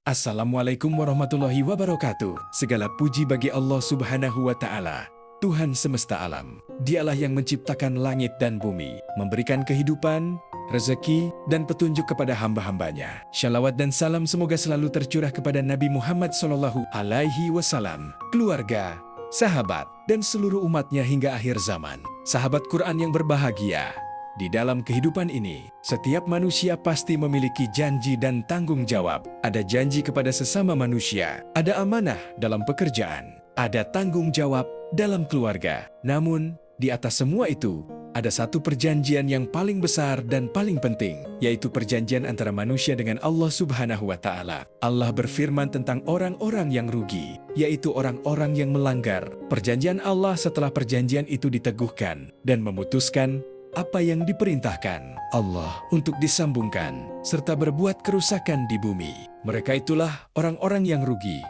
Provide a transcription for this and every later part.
Assalamualaikum warahmatullahi wabarakatuh. Segala puji bagi Allah Subhanahu wa Ta'ala, Tuhan semesta alam. Dialah yang menciptakan langit dan bumi, memberikan kehidupan, rezeki, dan petunjuk kepada hamba-hambanya. Shalawat dan salam semoga selalu tercurah kepada Nabi Muhammad SAW, keluarga, sahabat, dan seluruh umatnya hingga akhir zaman. Sahabat Quran yang berbahagia, di dalam kehidupan ini, setiap manusia pasti memiliki janji dan tanggung jawab. Ada janji kepada sesama manusia, ada amanah dalam pekerjaan, ada tanggung jawab dalam keluarga. Namun, di atas semua itu, ada satu perjanjian yang paling besar dan paling penting, yaitu perjanjian antara manusia dengan Allah Subhanahu wa Ta'ala. Allah berfirman tentang orang-orang yang rugi, yaitu orang-orang yang melanggar perjanjian Allah setelah perjanjian itu diteguhkan dan memutuskan apa yang diperintahkan Allah untuk disambungkan, serta berbuat kerusakan di bumi. Mereka itulah orang-orang yang rugi.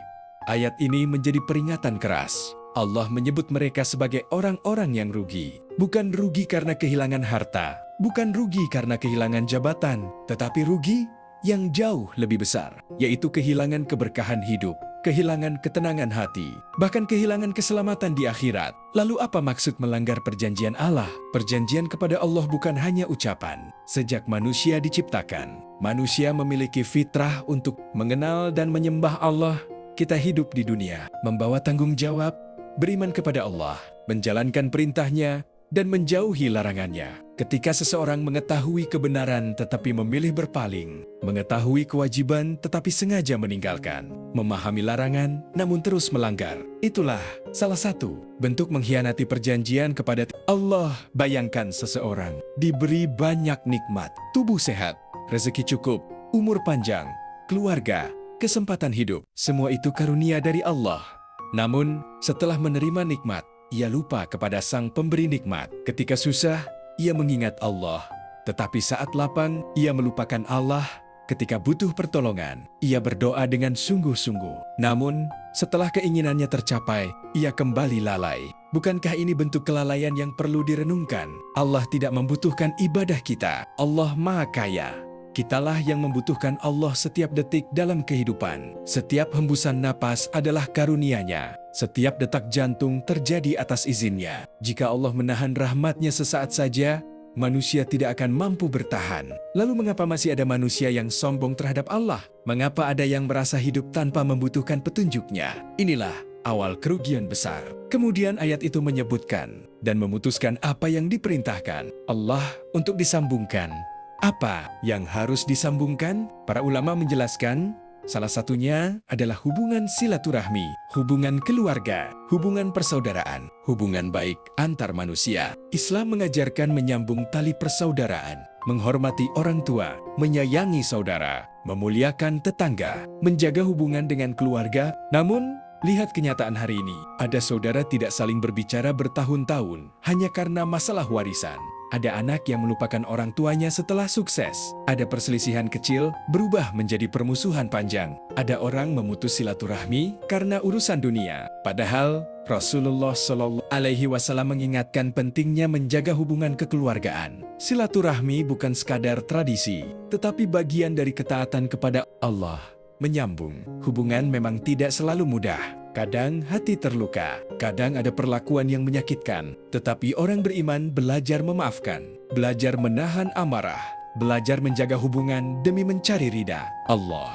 Ayat ini menjadi peringatan keras. Allah menyebut mereka sebagai orang-orang yang rugi. Bukan rugi karena kehilangan harta, bukan rugi karena kehilangan jabatan, tetapi rugi yang jauh lebih besar, yaitu kehilangan keberkahan hidup, kehilangan ketenangan hati, bahkan kehilangan keselamatan di akhirat. Lalu apa maksud melanggar perjanjian Allah? Perjanjian kepada Allah bukan hanya ucapan. Sejak manusia diciptakan, manusia memiliki fitrah untuk mengenal dan menyembah Allah. Kita hidup di dunia, membawa tanggung jawab, beriman kepada Allah, menjalankan perintahnya, dan menjauhi larangannya. Ketika seseorang mengetahui kebenaran tetapi memilih berpaling, mengetahui kewajiban tetapi sengaja meninggalkan, memahami larangan namun terus melanggar, itulah salah satu bentuk mengkhianati perjanjian kepada Allah. Bayangkan seseorang diberi banyak nikmat, tubuh sehat, rezeki cukup, umur panjang, keluarga, kesempatan hidup. Semua itu karunia dari Allah. Namun, setelah menerima nikmat, ia lupa kepada sang pemberi nikmat. Ketika susah, ia mengingat Allah. Tetapi saat lapang, ia melupakan Allah. Ketika butuh pertolongan, ia berdoa dengan sungguh-sungguh. Namun, setelah keinginannya tercapai, ia kembali lalai. Bukankah ini bentuk kelalaian yang perlu direnungkan? Allah tidak membutuhkan ibadah kita. Allah Maha Kaya. Kitalah yang membutuhkan Allah setiap detik dalam kehidupan. Setiap hembusan napas adalah karunia-Nya. Setiap detak jantung terjadi atas izin-Nya. Jika Allah menahan rahmat-Nya sesaat saja, manusia tidak akan mampu bertahan. Lalu mengapa masih ada manusia yang sombong terhadap Allah? Mengapa ada yang merasa hidup tanpa membutuhkan petunjuk-Nya? Inilah awal kerugian besar. Kemudian ayat itu menyebutkan dan memutuskan apa yang diperintahkan Allah untuk disambungkan. Apa yang harus disambungkan? Para ulama menjelaskan, salah satunya adalah hubungan silaturahmi, hubungan keluarga, hubungan persaudaraan, hubungan baik antar manusia. Islam mengajarkan menyambung tali persaudaraan, menghormati orang tua, menyayangi saudara, memuliakan tetangga, menjaga hubungan dengan keluarga. Namun, lihat kenyataan hari ini, ada saudara tidak saling berbicara bertahun-tahun hanya karena masalah warisan. Ada anak yang melupakan orang tuanya setelah sukses. Ada perselisihan kecil berubah menjadi permusuhan panjang. Ada orang memutus silaturahmi karena urusan dunia. Padahal Rasulullah SAW mengingatkan pentingnya menjaga hubungan kekeluargaan. Silaturahmi bukan sekadar tradisi, tetapi bagian dari ketaatan kepada Allah. Menyambung hubungan memang tidak selalu mudah. Kadang hati terluka, kadang ada perlakuan yang menyakitkan. Tetapi orang beriman belajar memaafkan, belajar menahan amarah, belajar menjaga hubungan demi mencari ridha Allah.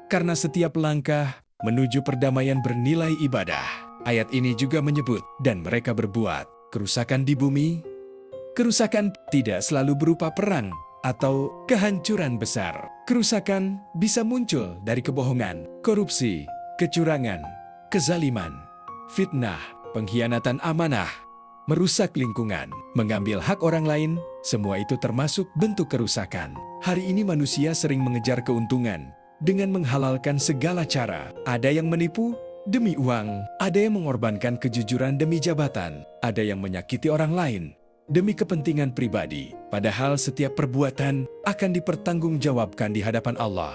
Karena setiap langkah menuju perdamaian bernilai ibadah. Ayat ini juga menyebut, dan mereka berbuat kerusakan di bumi. Kerusakan tidak selalu berupa perang atau kehancuran besar. Kerusakan bisa muncul dari kebohongan, korupsi, kecurangan, kezaliman, fitnah, pengkhianatan amanah, merusak lingkungan, mengambil hak orang lain, semua itu termasuk bentuk kerusakan. Hari ini manusia sering mengejar keuntungan dengan menghalalkan segala cara. Ada yang menipu demi uang, ada yang mengorbankan kejujuran demi jabatan, ada yang menyakiti orang lain demi kepentingan pribadi. Padahal setiap perbuatan akan dipertanggungjawabkan di hadapan Allah.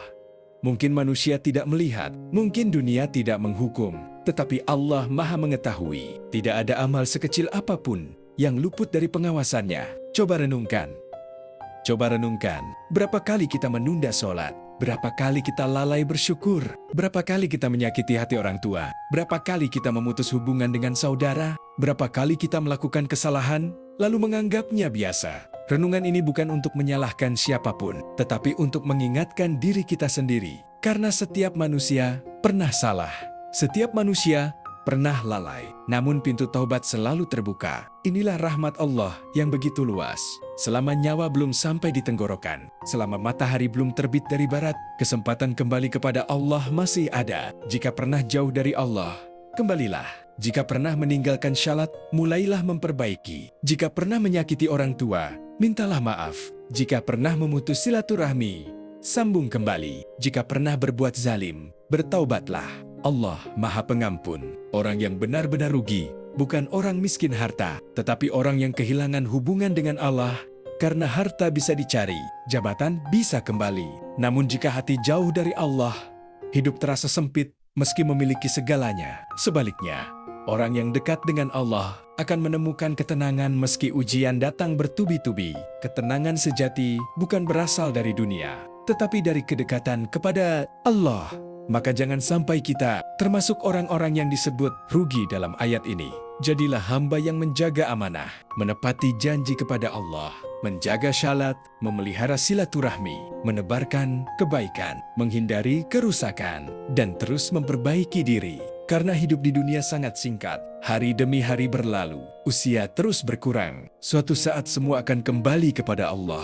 Mungkin manusia tidak melihat, mungkin dunia tidak menghukum, tetapi Allah Maha mengetahui. Tidak ada amal sekecil apapun yang luput dari pengawasannya. Coba renungkan, berapa kali kita menunda sholat, Berapa kali kita lalai bersyukur? Berapa kali kita menyakiti hati orang tua? Berapa kali kita memutus hubungan dengan saudara? Berapa kali kita melakukan kesalahan, lalu menganggapnya biasa? Renungan ini bukan untuk menyalahkan siapapun, tetapi untuk mengingatkan diri kita sendiri. Karena setiap manusia pernah salah. Setiap manusia pernah lalai, namun pintu taubat selalu terbuka. Inilah rahmat Allah yang begitu luas. Selama nyawa belum sampai di tenggorokan, selama matahari belum terbit dari barat, kesempatan kembali kepada Allah masih ada. Jika pernah jauh dari Allah, kembalilah. Jika pernah meninggalkan syalat, mulailah memperbaiki. Jika pernah menyakiti orang tua, mintalah maaf. Jika pernah memutus silaturahmi, sambung kembali. Jika pernah berbuat zalim, bertaubatlah. Allah Maha Pengampun. Orang yang benar-benar rugi bukan orang miskin harta, tetapi orang yang kehilangan hubungan dengan Allah. Karena harta bisa dicari, jabatan bisa kembali. Namun jika hati jauh dari Allah, hidup terasa sempit meski memiliki segalanya. Sebaliknya, orang yang dekat dengan Allah akan menemukan ketenangan meski ujian datang bertubi-tubi. Ketenangan sejati bukan berasal dari dunia, tetapi dari kedekatan kepada Allah. Maka jangan sampai kita termasuk orang-orang yang disebut rugi dalam ayat ini. Jadilah hamba yang menjaga amanah, menepati janji kepada Allah, menjaga syalat, memelihara silaturahmi, menebarkan kebaikan, menghindari kerusakan, dan terus memperbaiki diri. Karena hidup di dunia sangat singkat, hari demi hari berlalu, usia terus berkurang. Suatu saat semua akan kembali kepada Allah.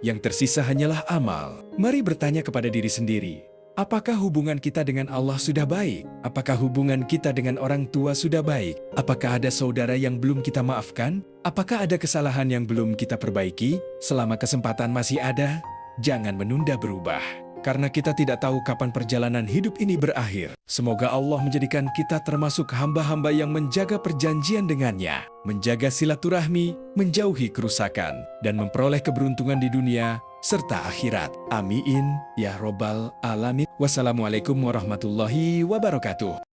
Yang tersisa hanyalah amal. Mari bertanya kepada diri sendiri. Apakah hubungan kita dengan Allah sudah baik? Apakah hubungan kita dengan orang tua sudah baik? Apakah ada saudara yang belum kita maafkan? Apakah ada kesalahan yang belum kita perbaiki? Selama kesempatan masih ada, jangan menunda berubah. Karena kita tidak tahu kapan perjalanan hidup ini berakhir. Semoga Allah menjadikan kita termasuk hamba-hamba yang menjaga perjanjian dengannya, menjaga silaturahmi, menjauhi kerusakan, dan memperoleh keberuntungan di dunia serta akhirat. Amin ya robbal alamin. Wassalamualaikum warahmatullahi wabarakatuh.